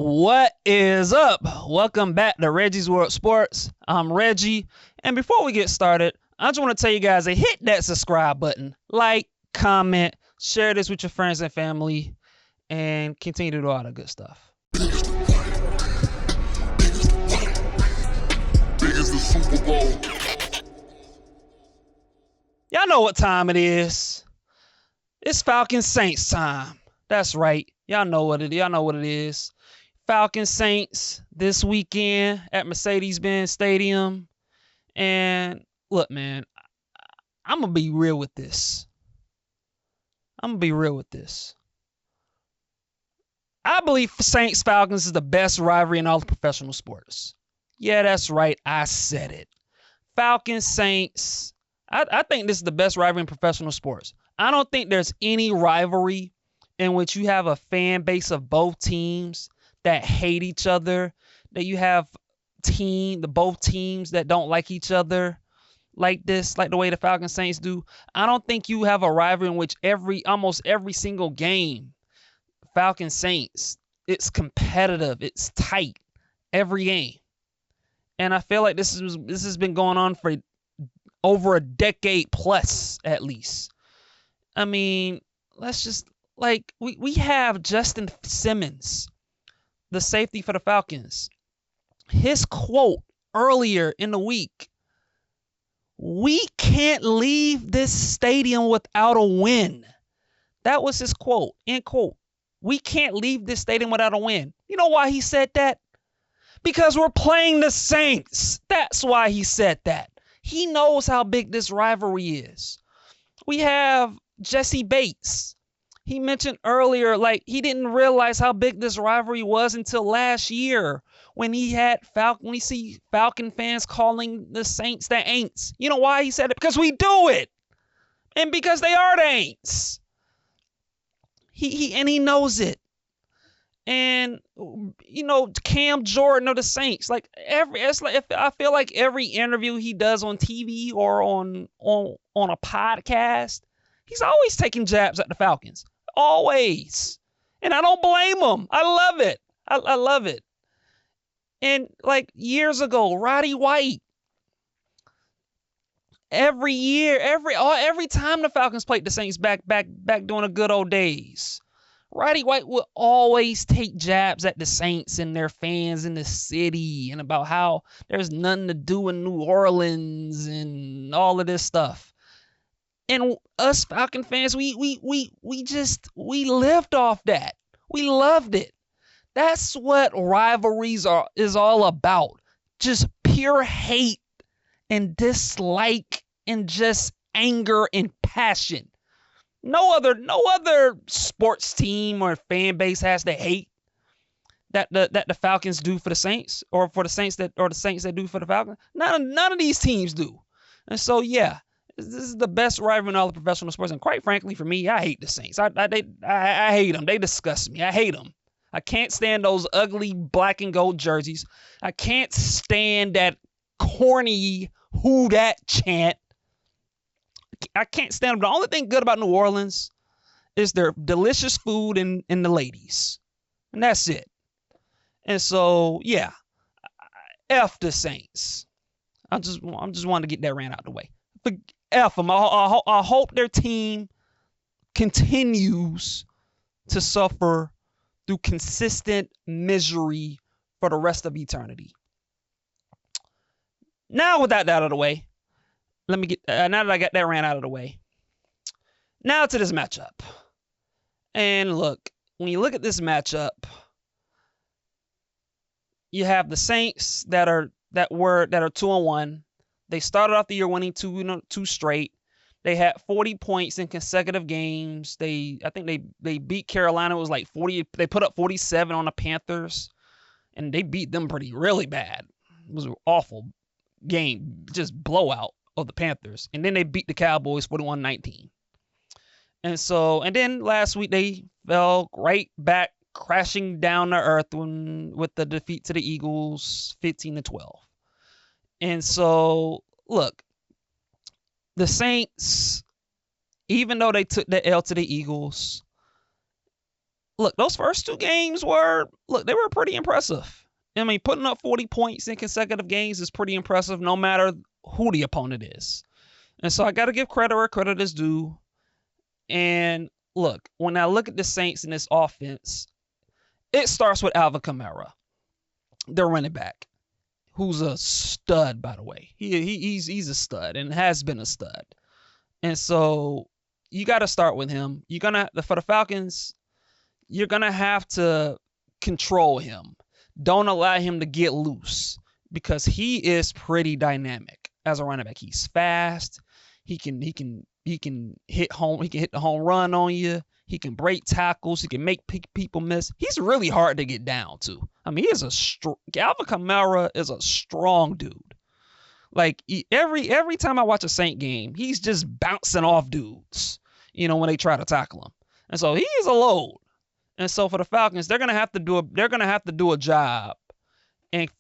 What is up? Welcome back to Reggie's World Sports. I'm Reggie, and before we get started, I just want to tell you guys to hit that subscribe button, like, comment, share this with your friends and family, and continue to do all the good stuff. Y'all know what time it is. It's Falcons-Saints time. That's right. Y'all know what it is. Falcons-Saints this weekend at Mercedes-Benz Stadium. And look, man, I'm going to be real with this. I believe Saints-Falcons is the best rivalry in all of professional sports. Yeah, that's right. I said it. Falcons-Saints. I think this is the best rivalry in professional sports. I don't think there's any rivalry in which you have a fan base of both teams that hate each other, that you have both teams that don't like each other like this, like the way the Falcons Saints do. I don't think you have a rivalry in which almost every single game, Falcons Saints, it's competitive, it's tight every game. And I feel like this has been going on for over a decade plus at least. I mean, let's just we have Justin Simmons, the safety for the Falcons. His quote earlier in the week, "We can't leave this stadium without a win." That was his quote, end quote. We can't leave this stadium without a win. You know why he said that? Because we're playing the Saints. That's why he said that. He knows how big this rivalry is. We have Jesse Bates. He mentioned earlier, he didn't realize how big this rivalry was until last year when he see Falcon fans calling the Saints the Aints. You know why he said it? Because we do it. And because they are the Aints. He knows it. And Cam Jordan of the Saints, I feel like every interview he does on TV or on a podcast, he's always taking jabs at the Falcons. Always. And I don't blame him. I love it. I love it. And years ago, Roddy White, every time the Falcons played the Saints back during the good old days, Roddy White would always take jabs at the Saints and their fans in the city and about how there's nothing to do in New Orleans and all of this stuff. And us Falcon fans, we lived off that. We loved it. That's what rivalries is all about. Just pure hate and dislike and just anger and passion. No other sports team or fan base has the hate that the Falcons do for the Saints, or for the Saints that do for the Falcons. None of these teams do. And so yeah, this is the best rivalry in all the professional sports. And quite frankly, for me, I hate the Saints. I hate them. They disgust me. I hate them. I can't stand those ugly black and gold jerseys. I can't stand that corny "who dat" chant. I can't stand them. The only thing good about New Orleans is their delicious food and the ladies. And that's it. And so, yeah, F the Saints. I just wanted to get that rant out of the way. But F them. I hope their team continues to suffer through consistent misery for the rest of eternity. Now, with that out of the way, let me get, now that I got that rant out of the way, now to this matchup. And look, when you look at this matchup, you have the Saints that are 2-1. They started off the year winning two straight. They had 40 points in consecutive games. I think they beat Carolina. It was like 40. They put up 47 on the Panthers, and they beat them really bad. It was an awful game, just blowout of the Panthers. And then they beat the Cowboys 41-19. And then last week they fell right back, crashing down to earth with the defeat to the Eagles 15-12. And so, look, the Saints, even though they took the L to the Eagles, look, those first 2 games they were pretty impressive. I mean, putting up 40 points in consecutive games is pretty impressive no matter who the opponent is. And so I got to give credit where credit is due. And look, when I look at the Saints in this offense, it starts with Alvin Kamara, their running back, who's a stud, by the way. He's a stud and has been a stud. And so you got to start with him. For the Falcons, you're going to have to control him. Don't allow him to get loose because he is pretty dynamic as a running back. He's fast. He can hit home. He can hit the home run on you. He can break tackles. He can make people miss. He's really hard to get down to. I mean, Alvin Kamara is a strong dude. Like every time I watch a Saint game, he's just bouncing off dudes, when they try to tackle him. And so he is a load. And so for the Falcons, they're gonna have to do a job and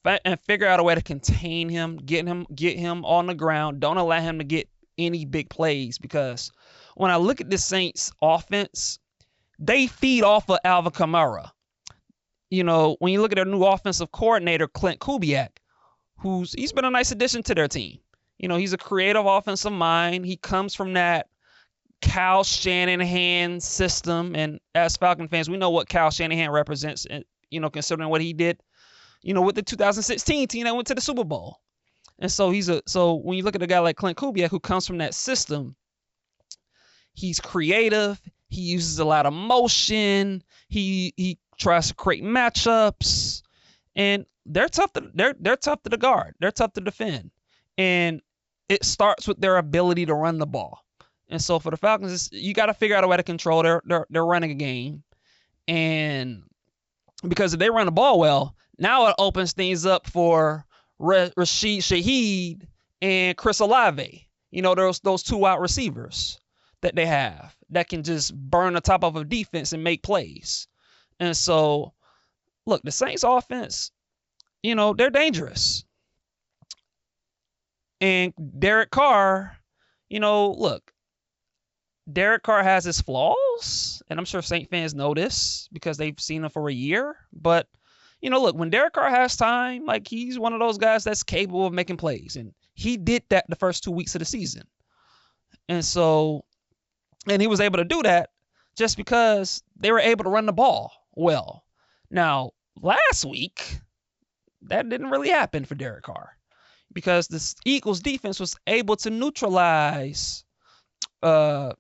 figure out a way to contain him, get him on the ground. Don't allow him to get any big plays, because when I look at the Saints offense, they feed off of Alvin Kamara. When you look at their new offensive coordinator, Clint Kubiak, he's been a nice addition to their team. He's a creative offensive mind. He comes from that Kyle Shanahan system. And as Falcon fans, we know what Kyle Shanahan represents, considering what he did, with the 2016 team that went to the Super Bowl. And so so when you look at a guy like Clint Kubiak, who comes from that system, he's creative. He uses a lot of motion. He tries to create matchups, and they're tough to guard. They're tough to defend, and it starts with their ability to run the ball. And so for the Falcons, you got to figure out a way to control their running game, and because if they run the ball well, now it opens things up for Rashid Shaheed and Chris Olave. Those 2 wide receivers that they have that can just burn the top of a defense and make plays. And so, look, the Saints offense, they're dangerous. And Derek Carr, Derek Carr has his flaws, and I'm sure Saint fans know this because they've seen him for a year. But, look, when Derek Carr has time, he's one of those guys that's capable of making plays. And he did that the first 2 weeks of the season. And so, and he was able to do that just because they were able to run the ball well. Now, last week, that didn't really happen for Derek Carr because the Eagles defense was able to neutralize I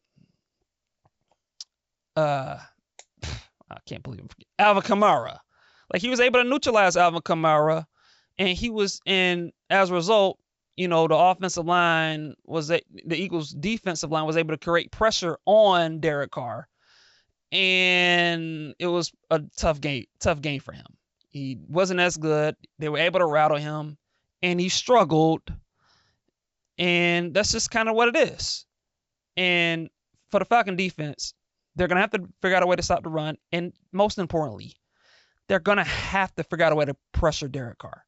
can't believe Alvin Kamara. He was able to neutralize Alvin Kamara, and as a result, the offensive line the Eagles defensive line was able to create pressure on Derek Carr, and it was a tough game for him. He wasn't as good. They were able to rattle him, and he struggled, and that's just kind of what it is. And for the Falcon defense, they're going to have to figure out a way to stop the run, and most importantly, they're going to have to figure out a way to pressure Derek Carr,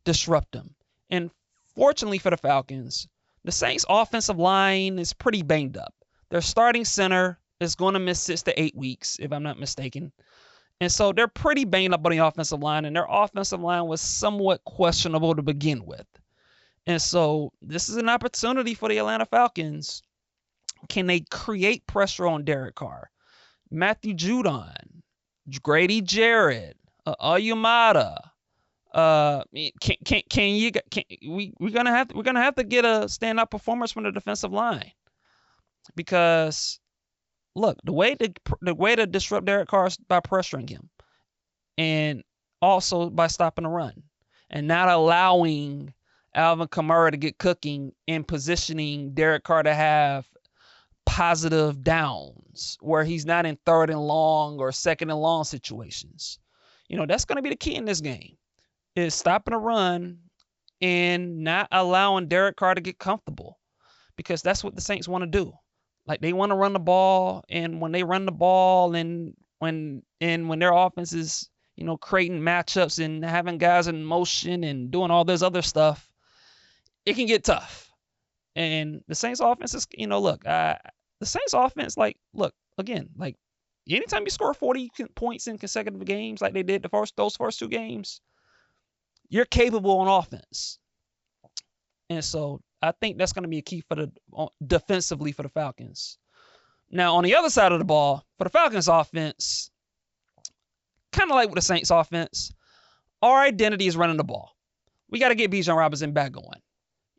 disrupt him. And fortunately for the Falcons, the Saints' offensive line is pretty banged up. Their starting center is going to miss 6 to 8 weeks, if I'm not mistaken. And so they're pretty banged up on the offensive line, and their offensive line was somewhat questionable to begin with. And so this is an opportunity for the Atlanta Falcons. Can they create pressure on Derek Carr? Matthew Judon, Grady Jarrett, Ayumata. We're gonna have to get a standout performance from the defensive line, because look, the way to disrupt Derek Carr is by pressuring him, and also by stopping the run, and not allowing Alvin Kamara to get cooking and positioning Derek Carr to have positive downs where he's not in 3rd and long or 2nd and long situations. That's going to be the key in this game, is stopping the run and not allowing Derek Carr to get comfortable, because that's what the Saints want to do. They want to run the ball, and when they run the ball and when their offense is, creating matchups and having guys in motion and doing all this other stuff, it can get tough. And the Saints offense is, the Saints offense, anytime you score 40 points in consecutive games like they did those first 2 games, you're capable on offense. And so I think that's going to be a key for defensively for the Falcons. Now, on the other side of the ball, for the Falcons offense, kind of like with the Saints offense, our identity is running the ball. We got to get Bijan Robinson back going.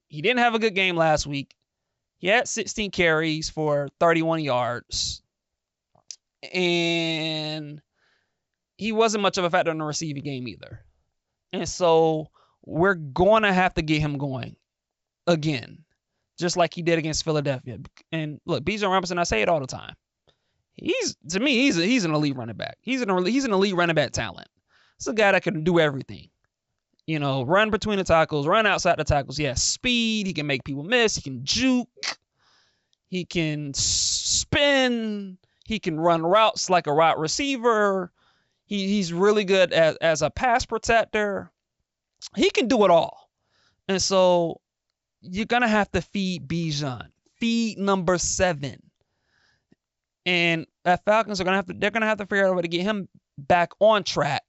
He didn't have a good game last week. He had 16 carries for 31 yards. And he wasn't much of a factor in the receiving game either. And so we're going to have to get him going again, just like he did against Philadelphia. And look, Bijan Robinson, I say it all the time. He's an elite running back. He's an elite running back talent. It's a guy that can do everything. You know, run between the tackles, run outside the tackles. He has speed. He can make people miss. He can juke. He can spin. He can run routes like a route receiver. He's really good as a pass protector. He can do it all. And so you're going to have to feed Bijan. Feed number 7. And the Falcons they're going to have to figure out a way to get him back on track.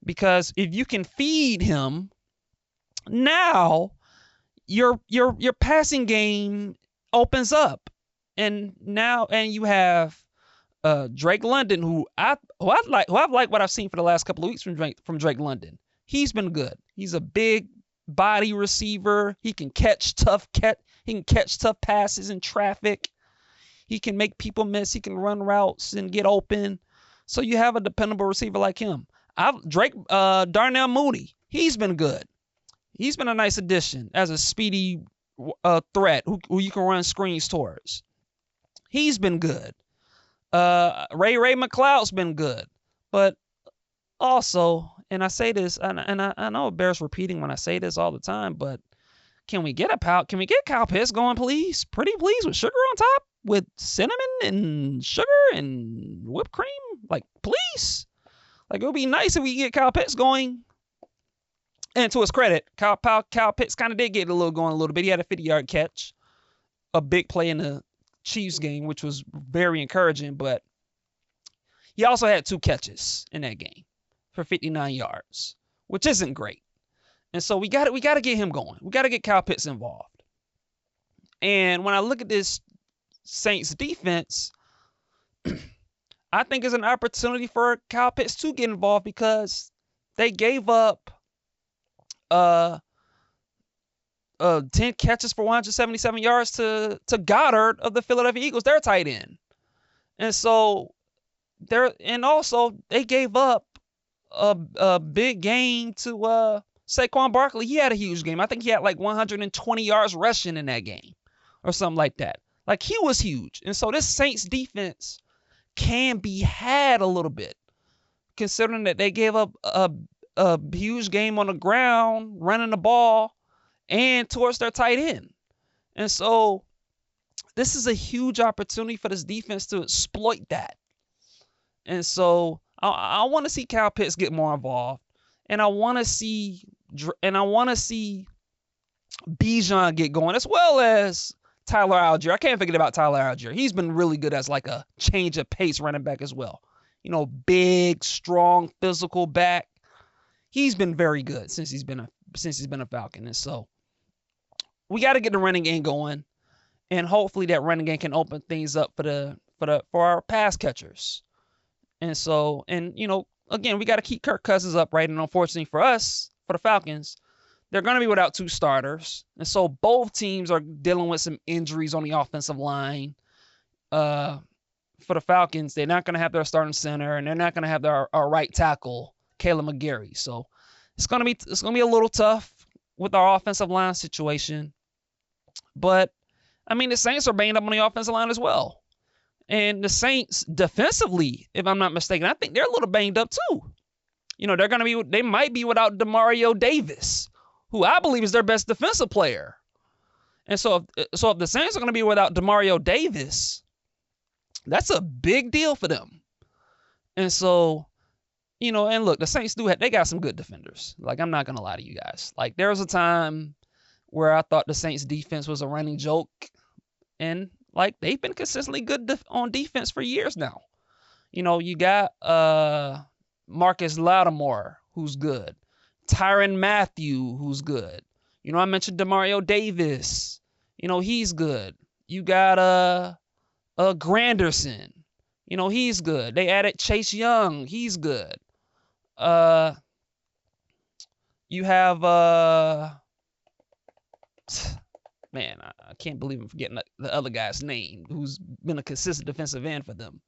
Because if you can feed him, now your passing game opens up. And you have Drake London, who I've liked what I've seen for the last couple of weeks from Drake London. He's been good. He's a big body receiver. He can catch tough passes in traffic. He can make people miss. He can run routes and get open. So you have a dependable receiver like him. Darnell Mooney, he's been good. He's been a nice addition as a speedy threat who you can run screens towards. He's been good. Ray McLeod's been good. But also, and I say this, and I know it bears repeating when I say this all the time, but can we get Kyle Pitts going, please? Pretty please, with sugar on top? With cinnamon and sugar and whipped cream? Like, please? Like, it would be nice if we get Kyle Pitts going. And to his credit, Kyle Pitts kind of did get going a little bit. He had a 50-yard catch, a big play in the Chiefs game, which was very encouraging. But he also had 2 catches in that game for 59 yards, which isn't great. And so we got to get him going. We got to get Kyle Pitts involved. And when I look at this Saints defense, I think it's an opportunity for Kyle Pitts to get involved because they gave up 10 catches for 177 yards to Goddard of the Philadelphia Eagles, their tight end. And so they gave up a big game to Saquon Barkley. He had a huge game. I think he had like 120 yards rushing in that game or something like that. Like, he was huge. And so this Saints defense can be had a little bit, considering that they gave up a huge game on the ground, running the ball, and towards their tight end. And so this is a huge opportunity for this defense to exploit that. And so I want to see Kyle Pitts get more involved, and I want to see Bijan get going, as well as Tyler Algier. I can't forget about Tyler Algier. He's been really good as like a change of pace running back as well. You know, big, strong, physical back. He's been very good since he's been a Falcon. And so we got to get the running game going, and hopefully that running game can open things up for our pass catchers. And so, you know, again, we got to keep Kirk Cousins upright. And unfortunately for us, for the Falcons, they're going to be without 2 starters. And so both teams are dealing with some injuries on the offensive line. For the Falcons, they're not going to have their starting center, and they're not going to have our right tackle, Caleb McGarry. So it's going to be a little tough with our offensive line situation. But, I mean, the Saints are banged up on the offensive line as well. And the Saints defensively, if I'm not mistaken, I think they're a little banged up too. You know, they might be without Demario Davis, who I believe is their best defensive player. And so if the Saints are going to be without Demario Davis, that's a big deal for them. And so, you know, and look, the Saints they got some good defenders. Like, I'm not going to lie to you guys. Like, there was a time where I thought the Saints defense was a running joke, and like, they've been consistently good on defense for years now. You got Marcus Lattimore, who's good. Tyrann Mathieu, who's good. I mentioned Demario Davis. He's good. You got Granderson. He's good. They added Chase Young. He's good. You have man, I can't believe I'm forgetting the other guy's name, who's been a consistent defensive end for them.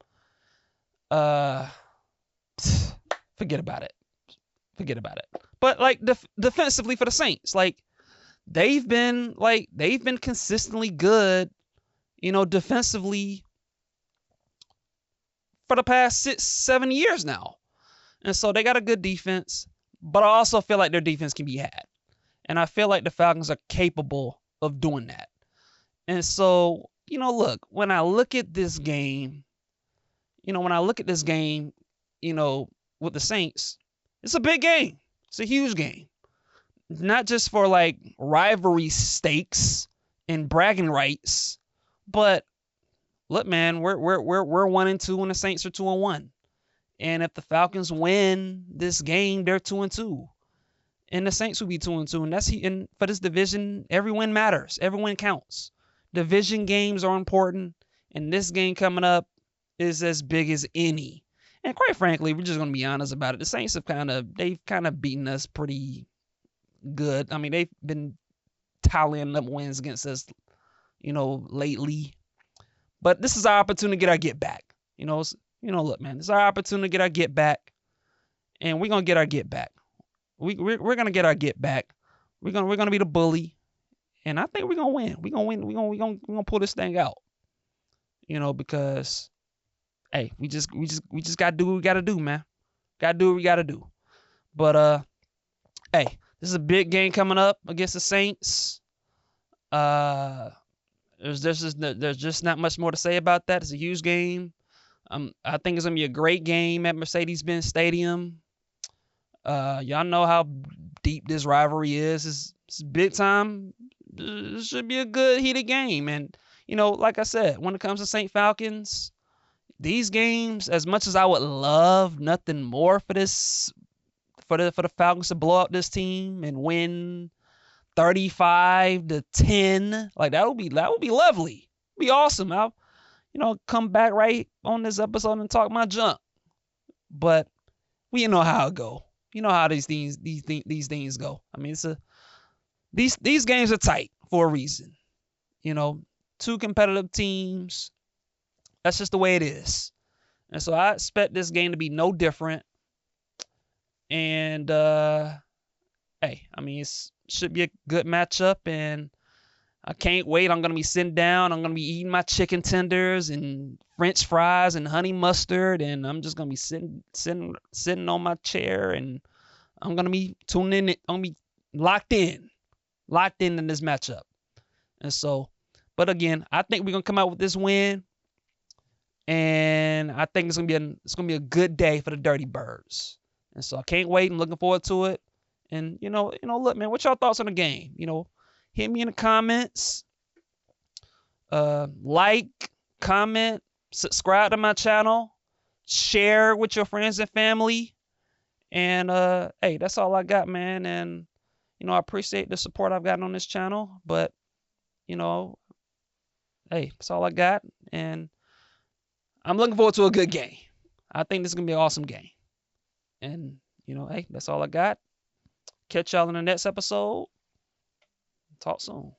Forget about it. But like defensively for the Saints, like they've been consistently good, defensively for the past 6-7 years now. And so they got a good defense, but I also feel like their defense can be had. And I feel like the Falcons are capable of doing that. And so, look, when I look at this game, with the Saints, it's a big game. It's a huge game. Not just for like rivalry stakes and bragging rights, but look, man, we're 1-2 and the Saints are 2-1. And if the Falcons win this game, they're 2-2. And the Saints will be 2-2. And for this division, every win matters. Every win counts. Division games are important. And this game coming up is as big as any. And quite frankly, we're just going to be honest about it. The Saints they've kind of beaten us pretty good. I mean, they've been tallying up wins against us, lately. But this is our opportunity to get our get back. Look, man, this is our opportunity to get our get back. And we're going to get our get back. We're going to get our get back. We're going to be the bully. And I think we're going to win. We're going to win. We're going to pull this thing out. Because hey, we just got to do what we got to do, man. Got to do what we got to do. But hey, this is a big game coming up against the Saints. There's just not much more to say about that. It's a huge game. I think it's gonna be a great game at Mercedes-Benz Stadium. Y'all know how deep this rivalry is. It's big time. It should be a good heated game. And like I said, when it comes to St. Falcons, these games, as much as I would love nothing more for this, for the Falcons to blow up this team and win 35-10, like that would be lovely. It'd be awesome. I'll come back right on this episode and talk my junk. But we know how it go. You know how these things go. I mean, these games are tight for a reason. Two competitive teams. That's just the way it is. And so I expect this game to be no different. And hey, I mean, it should be a good matchup, and I can't wait. I'm going to be sitting down. I'm going to be eating my chicken tenders and French fries and honey mustard, and I'm just going to be sitting on my chair, and I'm going to be tuning in. I'm going to be locked in this matchup. And so, but again, I think we're going to come out with this win, and I think it's going to be a good day for the Dirty Birds. And so I can't wait. I'm looking forward to it. And look, man, what's your thoughts on the game? Hit me in the comments. Like, comment, subscribe to my channel, share with your friends and family. And hey, that's all I got, man. And I appreciate the support I've gotten on this channel. But hey, that's all I got. And I'm looking forward to a good game. I think this is gonna be an awesome game. And hey, that's all I got. Catch y'all in the next episode. Talk soon.